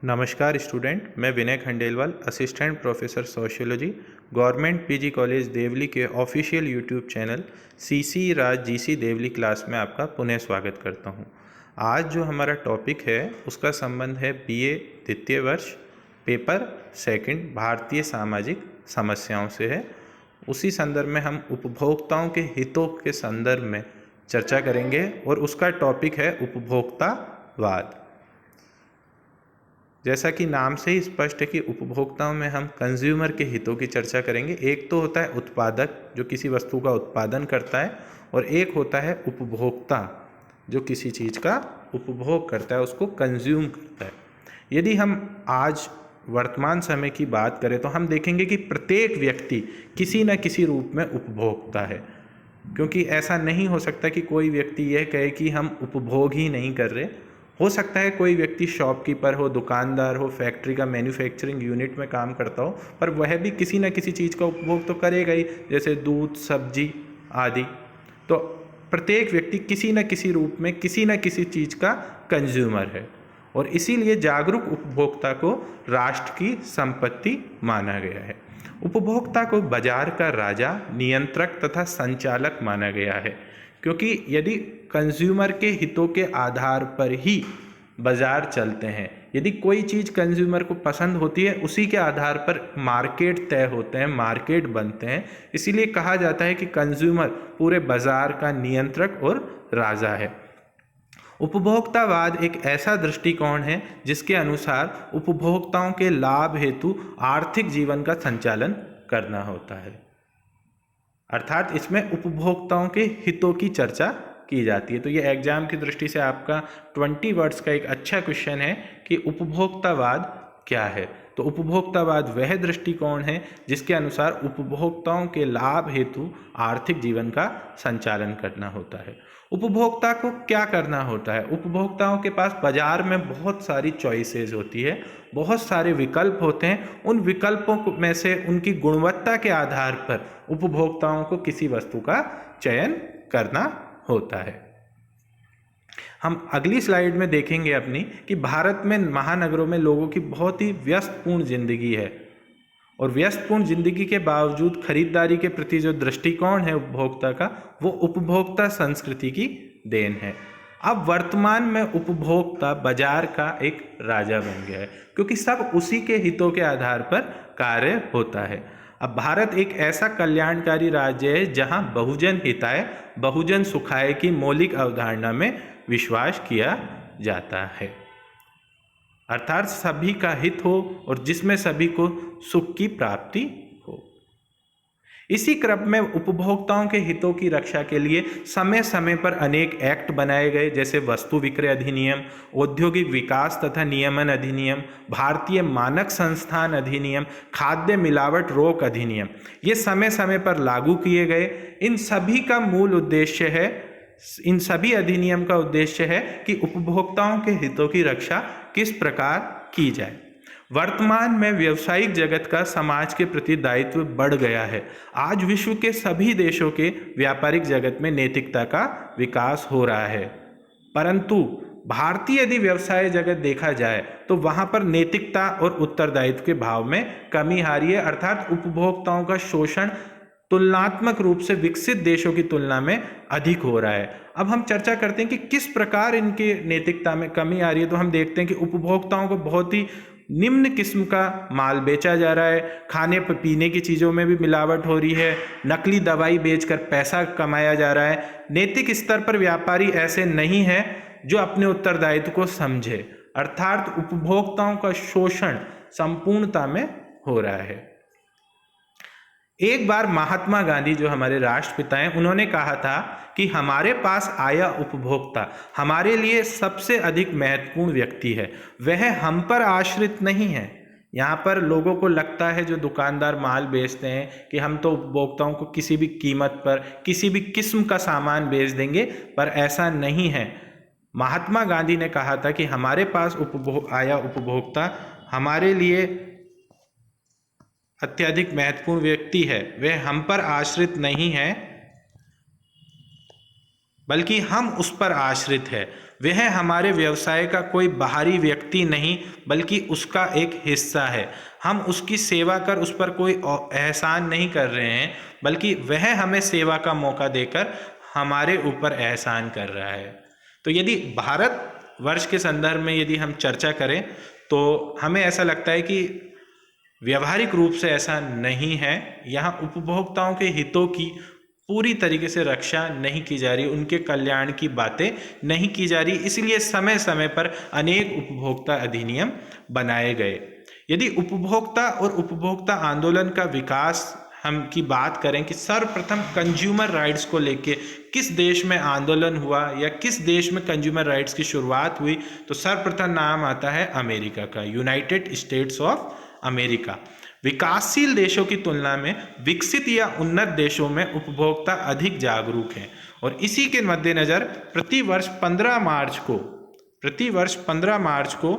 नमस्कार स्टूडेंट, मैं Vinay Khandelwal, assistant professor sociology, government PG college Deoli के ऑफिशियल यूट्यूब चैनल सीसी राज जीसी देवली क्लास में आपका पुनः स्वागत करता हूं। आज जो हमारा टॉपिक है उसका संबंध है बीए द्वितीय वर्ष पेपर सेकंड भारतीय सामाजिक समस्याओं से है। उसी संदर्भ में हम उपभोक्ताओं के हितों के संदर्भ में चर्चा करेंगे और उसका टॉपिक है उपभोक्तावाद। जैसा कि नाम से ही स्पष्ट है कि उपभोक्ताओं में हम कंज्यूमर के हितों की चर्चा करेंगे। एक तो होता है उत्पादक जो किसी वस्तु का उत्पादन करता है, और एक होता है उपभोक्ता जो किसी चीज़ का उपभोग करता है, उसको कंज्यूम करता है। यदि हम आज वर्तमान समय की बात करें तो हम देखेंगे कि प्रत्येक व्यक्ति किसी न किसी रूप में उपभोक्ता है, क्योंकि ऐसा नहीं हो सकता कि कोई व्यक्ति यह कहे कि हम उपभोग ही नहीं कर रहे। हो सकता है कोई व्यक्ति शॉपकीपर हो, दुकानदार हो, फैक्ट्री का मैन्युफैक्चरिंग यूनिट में काम करता हो, पर वह भी किसी न किसी चीज़ का उपभोग तो करेगा ही, जैसे दूध, सब्जी आदि। तो प्रत्येक व्यक्ति किसी न किसी रूप में किसी न किसी चीज़ का कंज्यूमर है, और इसीलिए जागरूक उपभोक्ता को राष्ट्र की संपत्ति माना गया है। उपभोक्ता को बाजार का राजा, नियंत्रक तथा संचालक माना गया है, क्योंकि यदि कंज्यूमर के हितों के आधार पर ही बाजार चलते हैं, यदि कोई चीज़ कंज्यूमर को पसंद होती है उसी के आधार पर मार्केट तय होते हैं, मार्केट बनते हैं। इसीलिए कहा जाता है कि कंज्यूमर पूरे बाजार का नियंत्रक और राजा है। उपभोक्तावाद एक ऐसा दृष्टिकोण है जिसके अनुसार उपभोक्ताओं के लाभ हेतु आर्थिक जीवन का संचालन करना होता है, अर्थात इसमें उपभोक्ताओं के हितों की चर्चा की जाती है। तो ये एग्जाम की दृष्टि से आपका 20 वर्ड्स का एक अच्छा क्वेश्चन है कि उपभोक्तावाद क्या है। तो उपभोक्तावाद वह दृष्टिकोण है जिसके अनुसार उपभोक्ताओं के लाभ हेतु आर्थिक जीवन का संचालन करना होता है। उपभोक्ता को क्या करना होता है? उपभोक्ताओं के पास बाजार में बहुत सारी चॉइसेस होती है, बहुत सारे विकल्प होते हैं। उन विकल्पों में से उनकी गुणवत्ता के आधार पर उपभोक्ताओं को किसी वस्तु का चयन करना होता है। हम अगली स्लाइड में देखेंगे अपनी कि भारत में महानगरों में लोगों की बहुत ही व्यस्तपूर्ण जिंदगी है, और व्यस्तपूर्ण जिंदगी के बावजूद खरीदारी के प्रति जो दृष्टिकोण है उपभोक्ता का, वो उपभोक्ता संस्कृति की देन है। अब वर्तमान में उपभोक्ता बाजार का एक राजा बन गया है, क्योंकि सब उसी के हितों के आधार पर कार्य होता है। अब भारत एक ऐसा कल्याणकारी राज्य है जहां बहुजन हिताय बहुजन सुखाय की मौलिक अवधारणा में विश्वास किया जाता है, अर्थात सभी का हित हो और जिसमें सभी को सुख की प्राप्ति हो। इसी क्रम में उपभोक्ताओं के हितों की रक्षा के लिए समय समय पर अनेक एक्ट बनाए गए, जैसे वस्तु विक्रय अधिनियम, औद्योगिक विकास तथा नियमन अधिनियम, भारतीय मानक संस्थान अधिनियम, खाद्य मिलावट रोक अधिनियम। ये समय समय पर लागू किए गए। इन सभी अधिनियम का उद्देश्य है कि उपभोक्ताओं के हितों की रक्षा किस प्रकार की जाए। वर्तमान में व्यवसायिक जगत का समाज के प्रति दायित्व बढ़ गया है। आज विश्व के सभी देशों के व्यापारिक जगत में नैतिकता का विकास हो रहा है, परंतु भारतीय यदि व्यवसाय जगत देखा जाए तो वहां पर नैतिकता और उत्तरदायित्व के भाव में कमी आ रही है, अर्थात उपभोक्ताओं का शोषण तुलनात्मक रूप से विकसित देशों की तुलना में अधिक हो रहा है। अब हम चर्चा करते हैं कि किस प्रकार इनके नैतिकता में कमी आ रही है। तो हम देखते हैं कि उपभोक्ताओं को बहुत ही निम्न किस्म का माल बेचा जा रहा है, खाने पीने की चीज़ों में भी मिलावट हो रही है, नकली दवाई बेचकर पैसा कमाया जा रहा है। नैतिक स्तर पर व्यापारी ऐसे नहीं है जो अपने उत्तरदायित्व को समझे, अर्थात उपभोक्ताओं का शोषण संपूर्णता में हो रहा है। एक बार महात्मा गांधी जो हमारे राष्ट्रपिता हैं, उन्होंने कहा था कि हमारे पास आया उपभोक्ता हमारे लिए सबसे अधिक महत्वपूर्ण व्यक्ति है, वह हम पर आश्रित नहीं है। यहाँ पर लोगों को लगता है, जो दुकानदार माल बेचते हैं, कि हम तो उपभोक्ताओं को किसी भी कीमत पर किसी भी किस्म का सामान बेच देंगे, पर ऐसा नहीं है। महात्मा गांधी ने कहा था कि हमारे पास आया उपभोक्ता हमारे लिए अत्यधिक महत्वपूर्ण व्यक्ति है, वह हम पर आश्रित नहीं है, बल्कि हम उस पर आश्रित है। वह हमारे व्यवसाय का कोई बाहरी व्यक्ति नहीं बल्कि उसका एक हिस्सा है। हम उसकी सेवा कर उस पर कोई एहसान नहीं कर रहे हैं, बल्कि वह हमें सेवा का मौका देकर हमारे ऊपर एहसान कर रहा है। तो यदि भारत वर्ष के संदर्भ में यदि हम चर्चा करें तो हमें ऐसा लगता है कि व्यवहारिक रूप से ऐसा नहीं है। यहाँ उपभोक्ताओं के हितों की पूरी तरीके से रक्षा नहीं की जा रही, उनके कल्याण की बातें नहीं की जा रही, इसलिए समय समय पर अनेक उपभोक्ता अधिनियम बनाए गए। यदि उपभोक्ता और उपभोक्ता आंदोलन का विकास हम की बात करें कि सर्वप्रथम कंज्यूमर राइट्स को लेके किस देश में आंदोलन हुआ या किस देश में कंज्यूमर राइट्स की शुरुआत हुई, तो सर्वप्रथम नाम आता है अमेरिका का, यूनाइटेड स्टेट्स ऑफ अमेरिका। विकासशील देशों की तुलना में विकसित या उन्नत देशों में उपभोक्ता अधिक जागरूक हैं और इसी के मद्देनज़र प्रतिवर्ष 15 मार्च को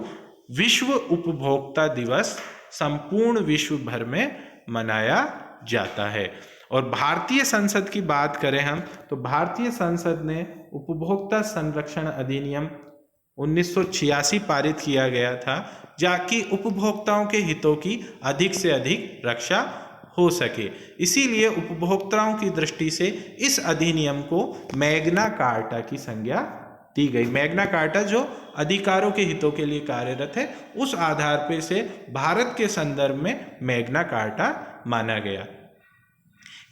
विश्व उपभोक्ता दिवस संपूर्ण विश्व भर में मनाया जाता है। और भारतीय संसद की बात करें हम तो भारतीय संसद ने उपभोक्ता संरक्षण अधिनियम 1986 पारित किया गया था, जाकि उपभोक्ताओं के हितों की अधिक से अधिक रक्षा हो सके। इसीलिए उपभोक्ताओं की दृष्टि से इस अधिनियम को मैग्ना कार्टा की संज्ञा दी गई। मैग्ना कार्टा जो अधिकारों के हितों के लिए कार्यरत है, उस आधार पर से भारत के संदर्भ में मैग्ना कार्टा माना गया।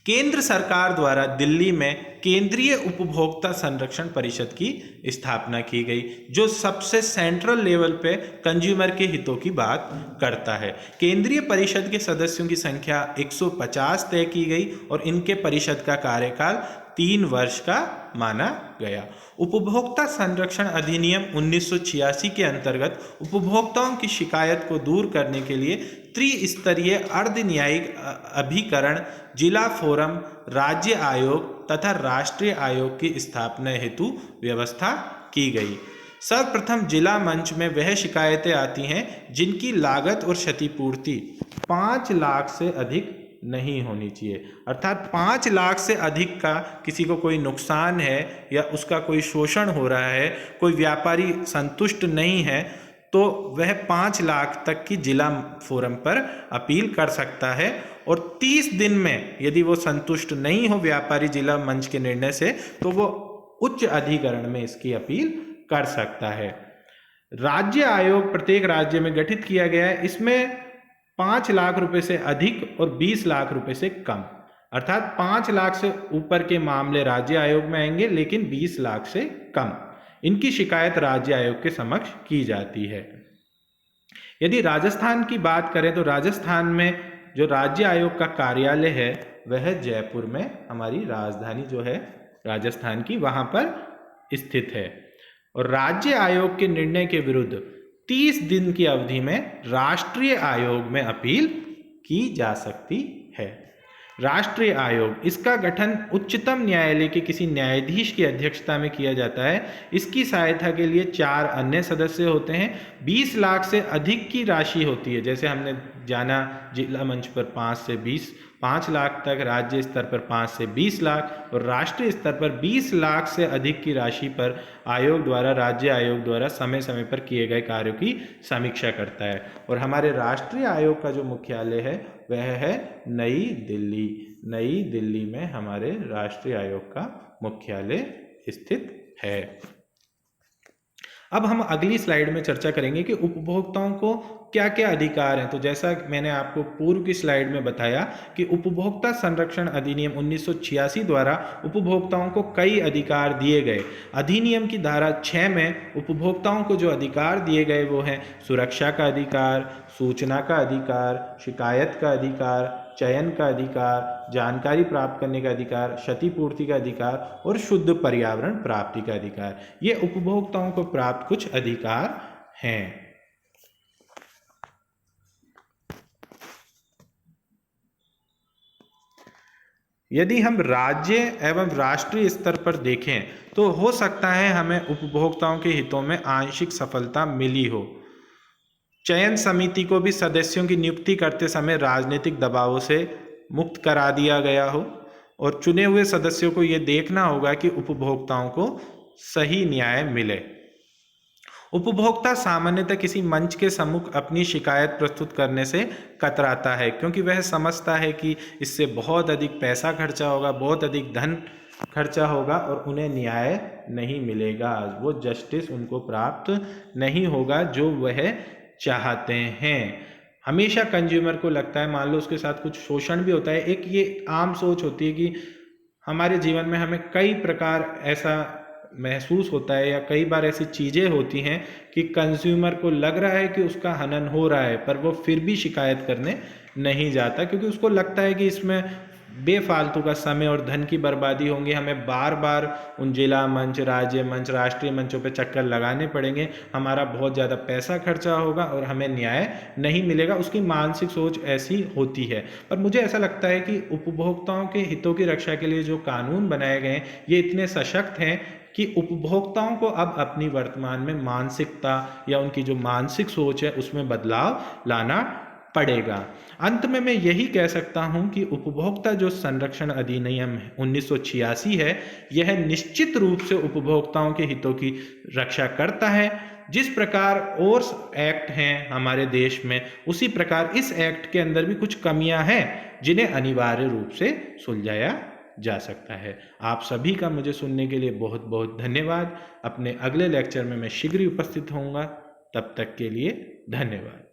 केंद्र सरकार द्वारा दिल्ली में केंद्रीय उपभोक्ता संरक्षण परिषद की स्थापना की गई, जो सबसे सेंट्रल लेवल पे कंज्यूमर के हितों की बात करता है। केंद्रीय परिषद के सदस्यों की संख्या 150 तय की गई और इनके परिषद का कार्यकाल 3 वर्ष का माना गया। उपभोक्ता संरक्षण अधिनियम 1986 के अंतर्गत उपभोक्ताओं की शिकायत को दूर करने के लिए त्रिस्तरीय अर्ध न्यायिक अभिकरण, जिला फोरम, राज्य आयोग तथा राष्ट्रीय आयोग की स्थापना हेतु व्यवस्था की गई। सर्वप्रथम जिला मंच में वह शिकायतें आती हैं जिनकी लागत और क्षतिपूर्ति 5 लाख से अधिक नहीं होनी चाहिए। अर्थात 5 लाख से अधिक का किसी को कोई नुकसान है या उसका कोई शोषण हो रहा है, कोई व्यापारी संतुष्ट नहीं है, तो वह 5 लाख तक की जिला फोरम पर अपील कर सकता है और 30 दिन में यदि वो संतुष्ट नहीं हो व्यापारी जिला मंच के निर्णय से, तो वो उच्च अधिकरण में इसकी अपील कर सकता है। राज्य आयोग प्रत्येक राज्य में गठित किया गया है। इसमें 5 लाख रुपए से अधिक और 20 लाख रुपए से कम, अर्थात 5 लाख से ऊपर के मामले राज्य आयोग में आएंगे, लेकिन 20 लाख से कम इनकी शिकायत राज्य आयोग के समक्ष की जाती है। यदि राजस्थान की बात करें तो राजस्थान में जो राज्य आयोग का कार्यालय है वह जयपुर में, हमारी राजधानी जो है राजस्थान की, वहां पर स्थित है। और राज्य आयोग के निर्णय के विरुद्ध 30 दिन की अवधि में राष्ट्रीय आयोग में अपील की जा सकती है। राष्ट्रीय आयोग, इसका गठन उच्चतम न्यायालय के किसी न्यायाधीश की अध्यक्षता में किया जाता है। इसकी सहायता के लिए 4 अन्य सदस्य होते हैं। 20 लाख से अधिक की राशि होती है, जैसे हमने जाना जिला मंच पर 5 लाख तक, राज्य स्तर पर 5 से 20 लाख और राष्ट्रीय स्तर पर 20 लाख से अधिक की राशि पर आयोग द्वारा, राज्य आयोग द्वारा समय समय पर किए गए कार्यों की समीक्षा करता है। और हमारे राष्ट्रीय आयोग का जो मुख्यालय है वह है नई दिल्ली। नई दिल्ली में हमारे राष्ट्रीय आयोग का मुख्यालय स्थित है। अब हम अगली स्लाइड में चर्चा करेंगे कि उपभोक्ताओं को क्या क्या अधिकार हैं। तो जैसा मैंने आपको पूर्व की स्लाइड में बताया कि उपभोक्ता संरक्षण अधिनियम 1986 द्वारा उपभोक्ताओं को कई अधिकार दिए गए। अधिनियम की धारा 6 में उपभोक्ताओं को जो अधिकार दिए गए वो हैं सुरक्षा का अधिकार, सूचना का अधिकार, शिकायत का अधिकार, चयन का अधिकार, जानकारी प्राप्त करने का अधिकार, क्षतिपूर्ति का अधिकार और शुद्ध पर्यावरण प्राप्ति का अधिकार। ये उपभोक्ताओं को प्राप्त कुछ अधिकार हैं। यदि हम राज्य एवं राष्ट्रीय स्तर पर देखें तो हो सकता है हमें उपभोक्ताओं के हितों में आंशिक सफलता मिली हो। चयन समिति को भी सदस्यों की नियुक्ति करते समय राजनीतिक दबावों से मुक्त करा दिया गया हो और चुने हुए सदस्यों को ये देखना होगा कि उपभोक्ताओं को सही न्याय मिले। उपभोक्ता सामान्यतः किसी मंच के सम्मुख अपनी शिकायत प्रस्तुत करने से कतराता है, क्योंकि वह समझता है कि इससे बहुत अधिक पैसा खर्चा होगा, बहुत अधिक धन खर्चा होगा और उन्हें न्याय नहीं मिलेगा, वो जस्टिस उनको प्राप्त नहीं होगा जो वह चाहते हैं। हमेशा कंज्यूमर को लगता है, मान लो उसके साथ कुछ शोषण भी होता है, एक ये आम सोच होती है कि हमारे जीवन में हमें कई प्रकार ऐसा महसूस होता है या कई बार ऐसी चीज़ें होती हैं कि कंज्यूमर को लग रहा है कि उसका हनन हो रहा है, पर वो फिर भी शिकायत करने नहीं जाता, क्योंकि उसको लगता है कि इसमें बेफालतू का समय और धन की बर्बादी होंगी, हमें बार बार उन जिला मंच, राज्य मंच, राष्ट्रीय मंचों पे चक्कर लगाने पड़ेंगे, हमारा बहुत ज़्यादा पैसा खर्चा होगा और हमें न्याय नहीं मिलेगा। उसकी मानसिक सोच ऐसी होती है। पर मुझे ऐसा लगता है कि उपभोक्ताओं के हितों की रक्षा के लिए जो कानून बनाए गए हैं ये इतने सशक्त हैं कि उपभोक्ताओं को अब अपनी वर्तमान में मानसिकता या उनकी जो मानसिक सोच है उसमें बदलाव लाना पड़ेगा। अंत में मैं यही कह सकता हूं कि उपभोक्ता जो संरक्षण अधिनियम 1986 है, यह निश्चित रूप से उपभोक्ताओं के हितों की रक्षा करता है। जिस प्रकार और एक्ट हैं हमारे देश में, उसी प्रकार इस एक्ट के अंदर भी कुछ कमियां हैं जिन्हें अनिवार्य रूप से सुलझाया जा सकता है। आप सभी का मुझे सुनने के लिए बहुत बहुत धन्यवाद। अपने अगले लेक्चर में मैं शीघ्र ही उपस्थित होऊंगा। तब तक के लिए धन्यवाद।